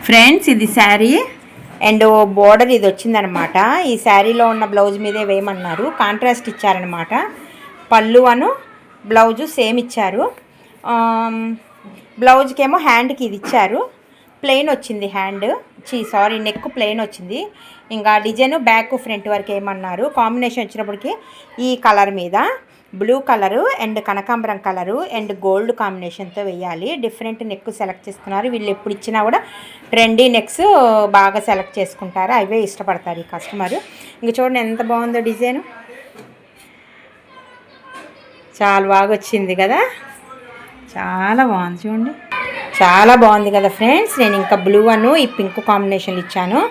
Friends ఇది sari and border ఇది వచ్చిందనమాట. ఈ శారీలో ఉన్న బ్లౌజ్ మీదే వేయమన్నారు, కాంట్రాస్ట్ ఇచ్చారనమాట. పళ్ళు అను బ్లౌజు సేమ్ ఇచ్చారు. బ్లౌజ్కి ఏమో హ్యాండ్కి ఇది ఇచ్చారు, ప్లెయిన్ వచ్చింది హ్యాండ్, నెక్ ప్లెయిన్ వచ్చింది. ఇంకా డిజైన్ బ్యాక్ ఫ్రంట్ వరకు ఏమన్నారు. కాంబినేషన్ వచ్చినప్పటికీ ఈ కలర్ మీద బ్లూ కలరు అండ్ కనకాంబరం కలరు అండ్ గోల్డ్ కాంబినేషన్తో వేయాలి. డిఫరెంట్ నెక్ సెలెక్ట్ చేసుకున్నారు. వీళ్ళు ఎప్పుడు ఇచ్చినా కూడా ట్రెండీ నెక్స్ బాగా సెలెక్ట్ చేసుకుంటారు, అవే ఇష్టపడతారు ఈ కస్టమరు. ఇంక చూడండి ఎంత బాగుందో డిజైను, చాలా బాగా వచ్చింది కదా, చాలా బాగుంది చూడండి, చాలా బాగుంది కదా ఫ్రెండ్స్. నేను ఇంకా బ్లూ అను ఈ పింక్ కాంబినేషన్లు ఇచ్చాను,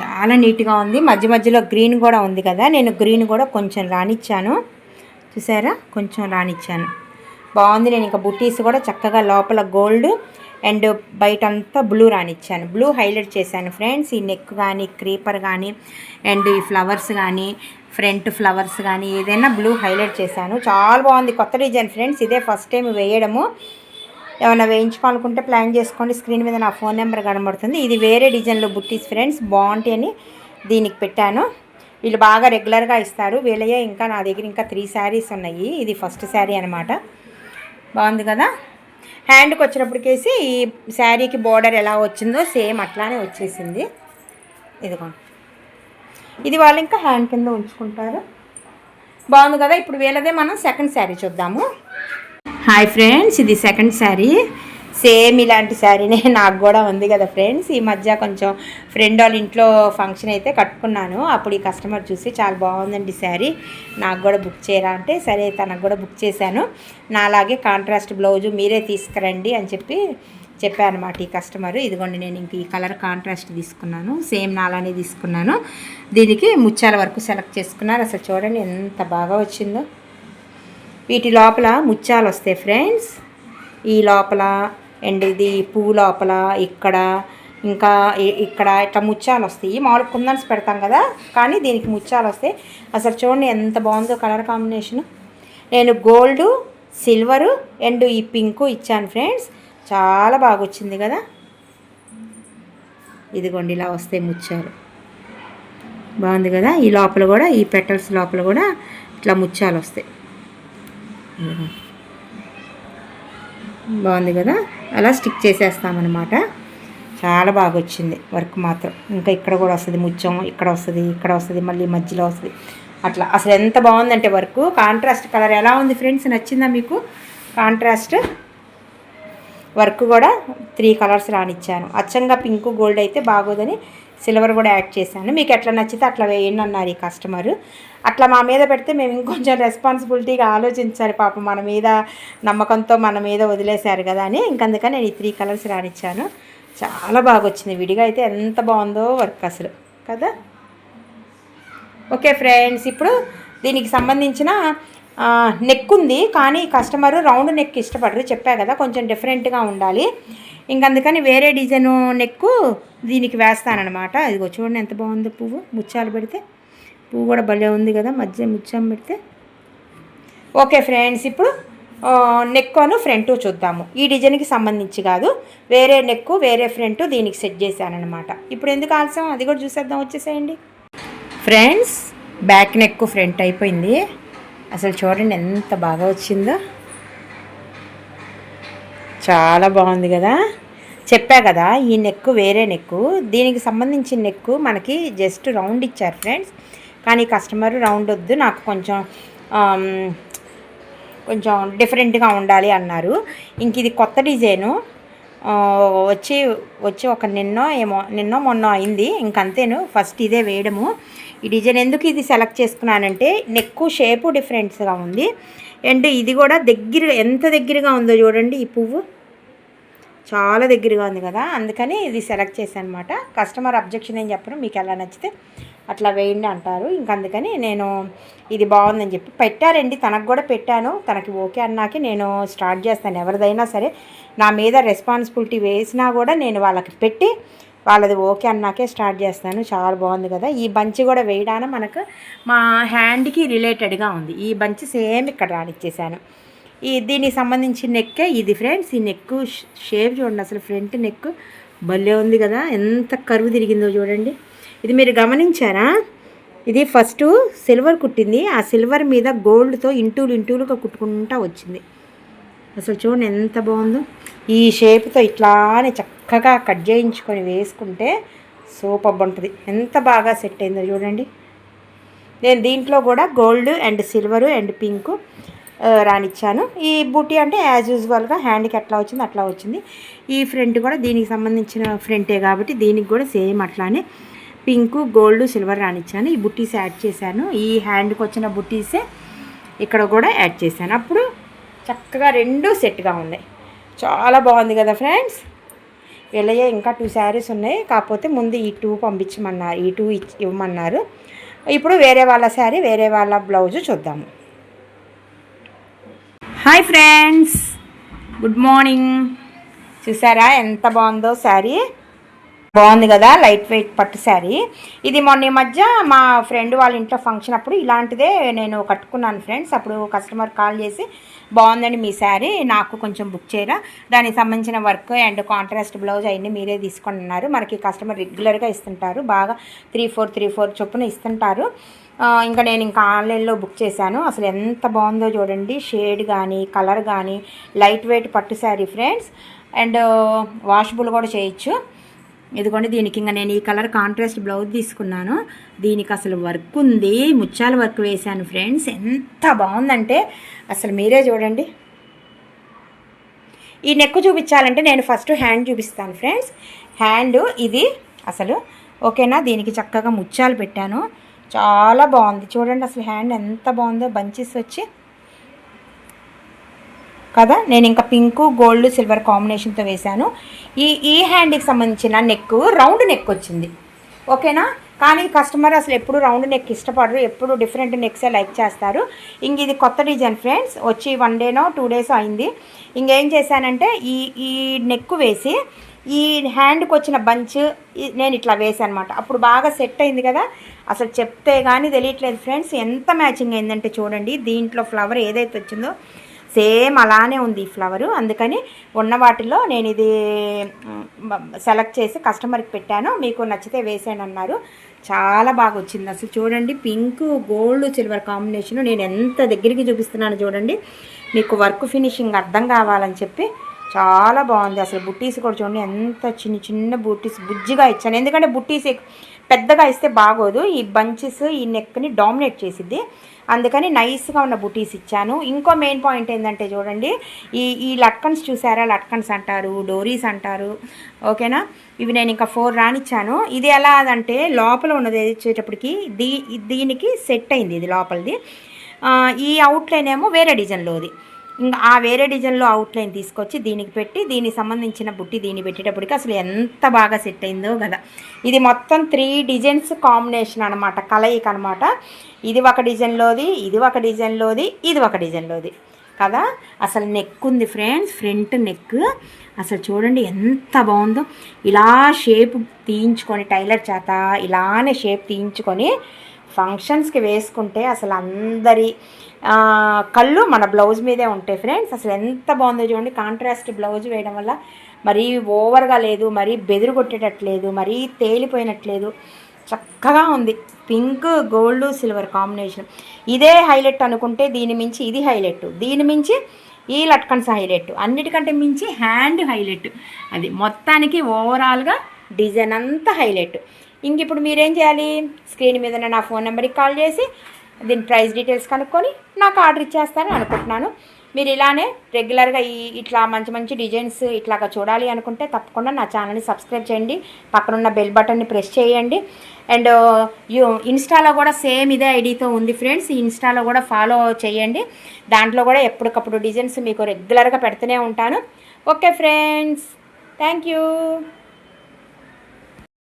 చాలా నీట్గా ఉంది. మధ్య మధ్యలో గ్రీన్ కూడా ఉంది కదా, నేను గ్రీన్ కూడా కొంచెం రానిచ్చాను, చూసారా, కొంచెం రానిచ్చాను, బాగుంది. నేను ఇంకా బుట్టీస్ కూడా చక్కగా లోపల గోల్డ్ అండ్ బయట అంతా బ్లూ రానిచ్చాను, బ్లూ హైలైట్ చేశాను ఫ్రెండ్స్. ఈ నెక్ కానీ క్రీపర్ కానీ అండ్ ఈ ఫ్లవర్స్ కానీ ఫ్రంట్ ఫ్లవర్స్ కానీ ఏదైనా బ్లూ హైలైట్ చేశాను, చాలా బాగుంది. కొత్త డిజైన్ ఫ్రెండ్స్, ఇదే ఫస్ట్ టైం వేయడము. ఏమైనా వేయించుకోవాలనుకుంటే ప్లాన్ చేసుకోండి, స్క్రీన్ మీద నా ఫోన్ నెంబర్ కనబడుతుంది. ఇది వేరే డిజైన్లో బుట్టీస్ ఫ్రెండ్స్, బాగుంటాయి అని దీనికి పెట్టాను. వీళ్ళు బాగా రెగ్యులర్గా ఇస్తారు. వీళ్ళయే ఇంకా నా దగ్గర ఇంకా 3 శారీస్ ఉన్నాయి, ఇది ఫస్ట్ శారీ అనమాట. బాగుంది కదా. హ్యాండ్కి వచ్చినప్పటికేసి ఈ శారీకి బోర్డర్ ఎలా వచ్చిందో సేమ్ అట్లానే వచ్చేసింది. ఇదిగోండి, ఇది వాళ్ళు ఇంకా హ్యాండ్ కింద ఉంచుకుంటారు. బాగుంది కదా. ఇప్పుడు వీళ్ళదే మనం సెకండ్ శారీ చూద్దాము. హాయ్ ఫ్రెండ్స్, ఇది సెకండ్ శారీ. సేమ్ ఇలాంటి శారీనే నాకు కూడా ఉంది కదా ఫ్రెండ్స్. ఈ మధ్య కొంచెం ఫ్రెండ్ వాళ్ళ ఇంట్లో ఫంక్షన్ అయితే కట్టుకున్నాను. అప్పుడు ఈ కస్టమర్ చూసి చాలా బాగుందండి శారీ, నాకు కూడా బుక్ చేయరా అంటే సరే తనకు కూడా బుక్ చేశాను. నాలాగే కాంట్రాస్ట్ బ్లౌజు మీరే తీసుకురండి అని చెప్పాను అనమాట ఈ కస్టమర్. ఇదిగోండి, నేను ఇంక ఈ కలర్ కాంట్రాస్ట్ తీసుకున్నాను, సేమ్ నాలానే తీసుకున్నాను. దీనికి ముత్యాల వరకు సెలెక్ట్ చేసుకున్నారు. అసలు చూడండి ఎంత బాగా వచ్చిందో. వీటి లోపల ముత్యాలు వస్తాయి ఫ్రెండ్స్, ఈ లోపల అండ్ ఇది పువ్వు లోపల ఇక్కడ ఇంకా ఇక్కడ ఇట్లా ముత్యాలు వస్తాయి. మామూలు కుందన్స్ పెడతాం కదా, కానీ దీనికి ముత్యాలు వస్తాయి. అసలు చూడండి ఎంత బాగుందో కలర్ కాంబినేషను. నేను గోల్డ్ సిల్వరు అండ్ ఈ పింకు ఇచ్చాను ఫ్రెండ్స్, చాలా బాగా వచ్చింది కదా. ఇదిగోండి ఇలా వస్తాయి ముత్యాలు, బాగుంది కదా. ఈ లోపల కూడా ఈ పెటల్స్ లోపల కూడా ఇట్లా ముత్యాలు వస్తాయి, బాగుంది కదా. అలా స్టిక్ చేసేస్తామన్నమాట. చాలా బాగా వచ్చింది వర్క్ మాత్రం. ఇంకా ఇక్కడ కూడా వస్తుంది ముత్యం, ఇక్కడ వస్తుంది, ఇక్కడ వస్తుంది, మళ్ళీ మధ్యలో వస్తుంది, అట్లా అసలు ఎంత బాగుందంటే వర్క్. కాంట్రాస్ట్ కలర్ ఎలా ఉంది ఫ్రెండ్స్, నచ్చిందా మీకు? కాంట్రాస్ట్ వర్క్ కూడా 3 కలర్స్ రానిచ్చాను. అచ్చంగా పింక్ గోల్డ్ అయితే బాగోదని సిల్వర్ కూడా యాడ్ చేశాను. మీకు ఎట్లా నచ్చితే అట్లా వేయండి అన్నారు ఈ కస్టమరు. అట్లా మా మీద పెడితే మేము ఇంకొంచెం రెస్పాన్సిబిలిటీగా ఆలోచించాలి, పాపం మన మీద నమ్మకంతో మన మీద వదిలేశారు కదా అని. ఇంకందుకని నేను ఈ 3 కలర్స్ రానిచ్చాను. చాలా బాగా వచ్చింది. విడిగా అయితే ఎంత బాగుందో వర్క్ అసలు కదా. ఓకే ఫ్రెండ్స్, ఇప్పుడు దీనికి సంబంధించిన నెక్ ఉంది, కానీ కస్టమరు రౌండ్ నెక్ ఇష్టపడరు, చెప్పా కదా, కొంచెం డిఫరెంట్గా ఉండాలి. ఇంకందుకని వేరే డిజైను నెక్కు దీనికి వేస్తానన్నమాట. ఇదిగో చూడండి ఎంత బాగుందో పువ్వు, ముత్యాలు పెడితే పువ్వు కూడా భలే ఉంది కదా, మధ్య ముత్యం పెడితే. ఓకే ఫ్రెండ్స్, ఇప్పుడు నెక్కు ఫ్రంట్ చూద్దాము. ఈ డిజైన్కి సంబంధించి కాదు, వేరే నెక్కు వేరే ఫ్రంట్ దీనికి సెట్ చేశానమాట. ఇప్పుడు ఎందుకు ఆలస్యం, అది కూడా చూసేద్దాం, వచ్చేసేయండి ఫ్రెండ్స్. బ్యాక్ నెక్ ఫ్రంట్ అయిపోయింది. అసలు చూడండి ఎంత బాగా వచ్చిందో, చాలా బాగుంది కదా. చెప్పా కదా ఈ నెక్ వేరే నెక్కు, దీనికి సంబంధించిన నెక్కు మనకి జస్ట్ రౌండ్ ఇచ్చారు ఫ్రెండ్స్, కానీ కస్టమర్ రౌండ్ వద్దు, నాకు కొంచెం డిఫరెంట్గా ఉండాలి అన్నారు. ఇంక ఇది కొత్త డిజైను వచ్చి ఒక నిన్నో మొన్న అయింది, ఇంకంతేను ఫస్ట్ ఇదే వేయడము. ఈ డిజైన్ ఎందుకు ఇది సెలెక్ట్ చేసుకున్నానంటే నెక్కు షేపు డిఫరెంట్స్గా ఉంది అండ్ ఇది కూడా ఎంత దగ్గరగా ఉందో చూడండి, ఈ పువ్వు చాలా దగ్గరగా ఉంది కదా, అందుకని ఇది సెలెక్ట్ చేశాను అనమాట. కస్టమర్ అబ్జెక్షన్ ఏం చెప్పరు, మీకు ఎలా నచ్చితే అట్లా వేయండి అంటారు. అందుకని నేను ఇది బాగుందని చెప్పి పెట్టారండి, తనకు కూడా పెట్టాను. తనకి ఓకే అన్నాకే నేను స్టార్ట్ చేస్తాను. ఎవరిదైనా సరే నా మీద రెస్పాన్సిబిలిటీ వేసినా కూడా నేను వాళ్ళకి పెట్టి వాళ్ళది ఓకే అన్నాకే స్టార్ట్ చేస్తాను. చాలా బాగుంది కదా. ఈ బంచ్ కూడా వేయడానికి మనకు మా హ్యాండ్కి రిలేటెడ్గా ఉంది. ఈ బంచ్ సేమ్ ఇక్కడ రానిచ్చేసాను. దీనికి సంబంధించిన నెక్కే ఇది ఫ్రెండ్స్. ఈ నెక్ షేప్ చూడండి, అసలు ఫ్రంట్ నెక్ భలే ఉంది కదా, ఎంత కరువు తిరిగిందో చూడండి. ఇది మీరు గమనించారా? ఇది ఫస్ట్ సిల్వర్ కుట్టింది, ఆ సిల్వర్ మీద గోల్డ్తో ఇంటూలుగా కుట్టుకుంటా వచ్చింది. అసలు చూడండి ఎంత బాగుందో. ఈ షేప్తో ఇట్లానే చక్కగా కట్ చేయించుకొని వేసుకుంటే సూపర్ ఉంటుంది. ఎంత బాగా సెట్ అయిందో చూడండి. నేను దీంట్లో కూడా gold and silver and pink రానిచ్చాను. ఈ బూటీ అంటే యాజ్ యూజువల్గా హ్యాండ్కి ఎట్లా వచ్చింది అట్లా వచ్చింది. ఈ ఫ్రంట్ కూడా దీనికి సంబంధించిన ఫ్రంటే కాబట్టి దీనికి కూడా సేమ్ అట్లానే పింకు గోల్డ్ సిల్వర్ రానిచ్చాను. ఈ బుట్టీస్ యాడ్ చేశాను. ఈ హ్యాండ్కి వచ్చిన బుట్టీసే ఇక్కడ కూడా యాడ్ చేశాను. అప్పుడు చక్కగా రెండు సెట్గా ఉన్నాయి. చాలా బాగుంది కదా ఫ్రెండ్స్. వెళ్ళయ్యే ఇంకా 2 శారీస్ ఉన్నాయి, కాకపోతే ముందు ఈ 2 పంపించమన్నారు, ఈ 2 ఇవ్వమన్నారు. ఇప్పుడు వేరే వాళ్ళ శారీ వేరే వాళ్ళ బ్లౌజు చూద్దాము. Hi friends, good morning. చూసారా ఎంత బాగుందో శారీ? బాగుంది కదా, లైట్ వెయిట్ పట్టు శారీ. ఇది మొన్న ఈ మధ్య మా ఫ్రెండ్ వాళ్ళ ఇంట్లో ఫంక్షన్ అప్పుడు ఇలాంటిదే నేను కట్టుకున్నాను ఫ్రెండ్స్. అప్పుడు కస్టమర్ కాల్ చేసి బాగుందండి మీ శారీ, నాకు కొంచెం బుక్ చేయరా, దానికి సంబంధించిన వర్క్ అండ్ కాంట్రాస్ట్ బ్లౌజ్ అవన్నీ మీరే తీసుకొని ఉన్నారు. మనకి కస్టమర్ రెగ్యులర్గా ఇస్తుంటారు, బాగా 3-4 చొప్పున ఇస్తుంటారు. ఇంకా నేను ఆన్లైన్లో బుక్ చేశాను. అసలు ఎంత బాగుందో చూడండి, షేడ్ కానీ కలర్ కానీ. లైట్ వెయిట్ పట్టు శారీ ఫ్రెండ్స్, అండ్ వాషబుల్ కూడా చేయొచ్చు. ఇదిగోండి, దీనికి ఇంకా నేను ఈ కలర్ కాంట్రాస్ట్ బ్లౌజ్ తీసుకున్నాను. దీనికి అసలు వర్క్ ఉంది, ముత్యాల వర్క్ వేశాను ఫ్రెండ్స్. ఎంత బాగుందంటే అసలు మీరే చూడండి. ఈ నెక్ చూపించాలంటే నేను ఫస్ట్ హ్యాండ్ చూపిస్తాను ఫ్రెండ్స్. హ్యాండ్ ఇది అసలు ఓకేనా. దీనికి చక్కగా ముత్యాలు పెట్టాను, చాలా బాగుంది చూడండి. అసలు హ్యాండ్ ఎంత బాగుందో, బంచెస్ వచ్చి కదా. నేను ఇంకా పింకు గోల్డ్ సిల్వర్ కాంబినేషన్తో వేశాను. ఈ హ్యాండ్కి సంబంధించిన నెక్ రౌండ్ నెక్ వచ్చింది ఓకేనా. కానీ కస్టమర్ అసలు ఎప్పుడు రౌండ్ నెక్ ఇష్టపడరు, ఎప్పుడు డిఫరెంట్ నెక్సే లైక్ చేస్తారు. ఇంక ఇది కొత్త డిజైన్ ఫ్రెండ్స్, వచ్చి 1 డేనో 2 డేస్ అయింది. ఇంకేం చేశానంటే ఈ నెక్ వేసి ఈ హ్యాండ్కి వచ్చిన బంచ్ నేను ఇట్లా వేసాను అనమాట. అప్పుడు బాగా సెట్ అయింది కదా, అసలు చెప్తే కానీ తెలియట్లేదు ఫ్రెండ్స్. ఎంత మ్యాచింగ్ అయిందంటే చూడండి. దీంట్లో ఫ్లవర్ ఏదైతే వచ్చిందో సేమ్ అలానే ఉంది ఈ ఫ్లవరు. అందుకని ఉన్న వాటిలో నేను ఇది సెలెక్ట్ చేసి కస్టమర్కి పెట్టాను. మీకు నచ్చితే వేసేయండి అన్నారు. చాలా బాగా వచ్చింది అసలు చూడండి. పింక్ గోల్డ్ సిల్వర్ కాంబినేషను నేను ఎంత దగ్గరికి చూపిస్తున్నాను చూడండి, మీకు వర్క్ ఫినిషింగ్ అర్థం కావాలని చెప్పి. చాలా బాగుంది అసలు. బుట్టీస్ కూడా చూడండి, ఎంత చిన్న బుట్టీస్ బుజ్జిగా ఇచ్చాను. ఎందుకంటే బుట్టీస్ పెద్దగా ఇస్తే బాగోదు, ఈ బంచెస్ ఈ నెక్ని డామినేట్ చేసిద్ది. అందుకని నైస్గా ఉన్న బుటీస్ ఇచ్చాను. ఇంకో మెయిన్ పాయింట్ ఏంటంటే చూడండి, ఈ లట్కన్స్ చూసారా, లట్కన్స్ అంటారు, డోరీస్ అంటారు ఓకేనా. ఇవి నేను ఇంకా 4 రానిచ్చాను. ఇది ఎలా అంటే లోపల ఉన్నది వచ్చేటప్పటికి దీనికి సెట్ అయింది, ఇది లోపలిది. ఈ అవుట్లైన్ ఏమో వేరే డిజైన్లోది. ఇంకా ఆ వేరే డిజైన్లో అవుట్లైన్ తీసుకొచ్చి దీనికి పెట్టి దీనికి సంబంధించిన బుట్టి దీన్ని పెట్టేటప్పటికి అసలు ఎంత బాగా సెట్ అయిందో కదా. ఇది మొత్తం 3 డిజైన్స్ కాంబినేషన్ అనమాట, కలయిక అనమాట. ఇది ఒక డిజైన్లోది, ఇది ఒక డిజైన్లోది, ఇది ఒక డిజైన్లోది కదా. అసలు నెక్ ఉంది ఫ్రెండ్స్, ఫ్రంట్ నెక్ అసలు చూడండి ఎంత బాగుందో. ఇలా షేప్ తీయించుకొని టైలర్ చేత ఇలానే షేప్ తీయించుకొని ఫంక్షన్స్కి వేసుకుంటే అసలు అందరి కళ్ళు మన బ్లౌజ్ మీదే ఉంటాయి ఫ్రెండ్స్. అసలు ఎంత బాగుందో చూడండి. కాంట్రాస్ట్ బ్లౌజ్ వేయడం వల్ల మరీ ఓవర్గా లేదు, మరీ బెదురు కొట్టేటట్లేదు, మరీ తేలిపోయినట్లేదు, చక్కగా ఉంది. పింక్ గోల్డ్ సిల్వర్ కాంబినేషన్ ఇదే హైలైట్ అనుకుంటే దీని మించి ఇది హైలైట్, దీని మించి ఈ లట్కన్స్ హైలైట్, అన్నిటికంటే మించి హ్యాండ్ హైలైట్. అది మొత్తానికి ఓవరాల్గా డిజైన్ అంతా హైలైట్. ఇంక ఇప్పుడు మీరేం చేయాలి, స్క్రీన్ మీద నా ఫోన్ నెంబర్కి కాల్ చేసి దీని ప్రైస్ డీటెయిల్స్ కనుక్కొని నాకు ఆర్డర్ ఇచ్చేస్తాను అనుకుంటున్నాను. మీరు ఇలానే రెగ్యులర్గా ఇట్లా మంచి డిజైన్స్ ఇట్లాగా చూడాలి అనుకుంటే తప్పకుండా నా ఛానల్ని సబ్స్క్రైబ్ చేయండి, పక్కనున్న బెల్ బటన్ని ప్రెస్ చేయండి. అండ్ ఇన్స్టాలో కూడా సేమ్ ఇదే ఐడితో ఉంది ఫ్రెండ్స్, ఇన్స్టాలో కూడా ఫాలో చేయండి. దాంట్లో కూడా ఎప్పటికప్పుడు డిజైన్స్ మీకు రెగ్యులర్గా పెడుతూనే ఉంటాను. Okay friends, thank you.